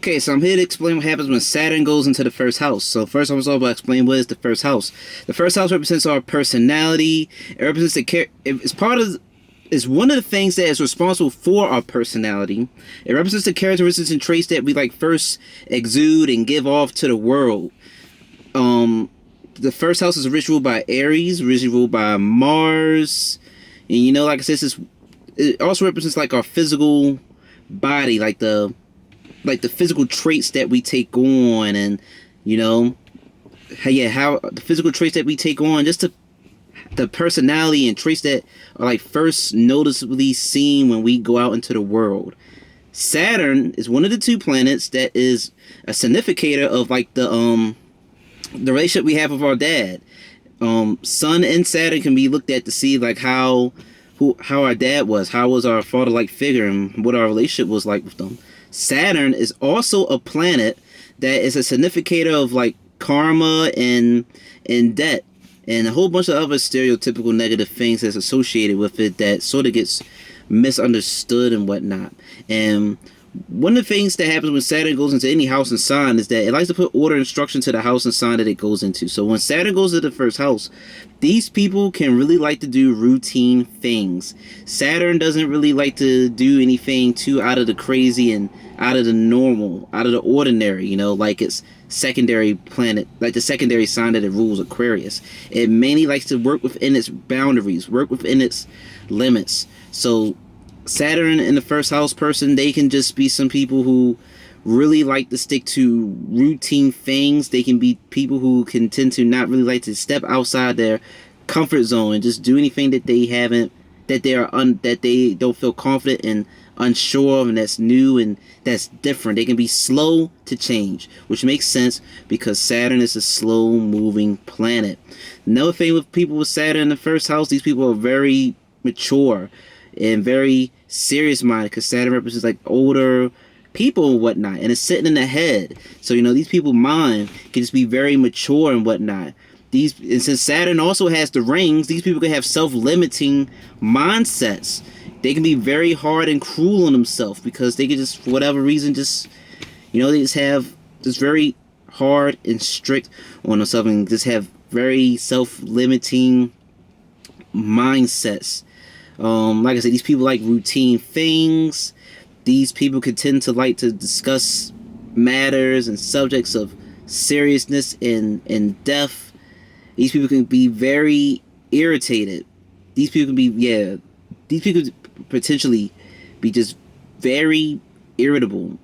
Okay, so I'm here to explain what happens when Saturn goes into the first house. So first, I'm going to explain what is the first house. The first house represents our personality. It represents it's one of the things that is responsible for our personality. It represents the characteristics and traits that we like first exude and give off to the world. The first house is originally ruled by Aries, originally ruled by Mars, and like I said, it also represents like our physical body, like the physical traits that we take on, and how the physical traits that we take on, just the personality and traits that are like first noticeably seen when we go out into the world. Saturn is one of the two planets that is a significator of like the relationship we have with our dad. Sun and Saturn can be looked at to see like how our dad was, how was our father-like figure, and what our relationship was like with them. Saturn is also a planet that is a significator of like karma and debt and a whole bunch of other stereotypical negative things that's associated with it that sort of gets misunderstood and whatnot. And one of the things that happens when Saturn goes into any house and sign is that it likes to put order and structure to the house and sign that it goes into. So when Saturn goes to the first house, these people can really like to do routine things. Saturn doesn't really like to do anything too out of the crazy and out of the normal, out of the ordinary, like its secondary planet, like the secondary sign that it rules, Aquarius. It mainly likes to work within its boundaries, work within its limits. So Saturn in the first house person, they can just be some people who really like to stick to routine things. They can be people who can tend to not really like to step outside their comfort zone and just do anything that they don't feel confident and unsure of, and that's new and that's different. They can be slow to change, which makes sense because Saturn is a slow moving planet. Another thing with people with Saturn in the first house, these people are very mature and very serious minded because Saturn represents like older people and whatnot, and it's sitting in the head. So these people's mind can just be very mature and whatnot. And since Saturn also has the rings, these people can have self-limiting mindsets. They can be very hard and cruel on themselves because they can just, for whatever reason, they just have just very hard and strict on themselves and just have very self-limiting mindsets. Like I said, these people like routine things. These people can tend to like to discuss matters and subjects of seriousness and depth. These people can be very irritated. These people can potentially be just very irritable,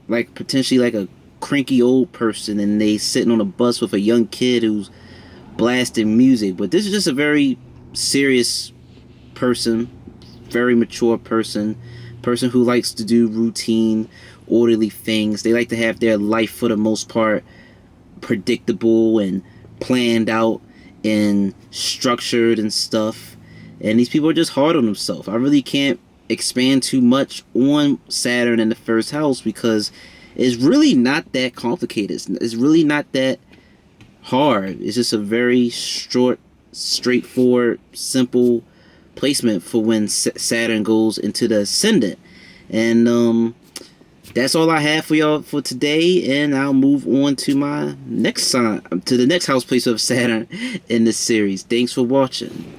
like potentially like a cranky old person, and they sitting on a bus with a young kid who's blasting music. But this is just a very serious person, very mature person who likes to do routine, orderly things. They like to have their life, for the most part, predictable and planned out and structured and stuff. And these people are just hard on themselves. I really can't expand too much on Saturn in the first house because it's really not that complicated. It's really not that hard. It's just a very short, straightforward, simple placement for when Saturn goes into the ascendant. And that's all I have for y'all for today, and I'll move on to my next sign, to the next house place of Saturn in this series. Thanks for watching.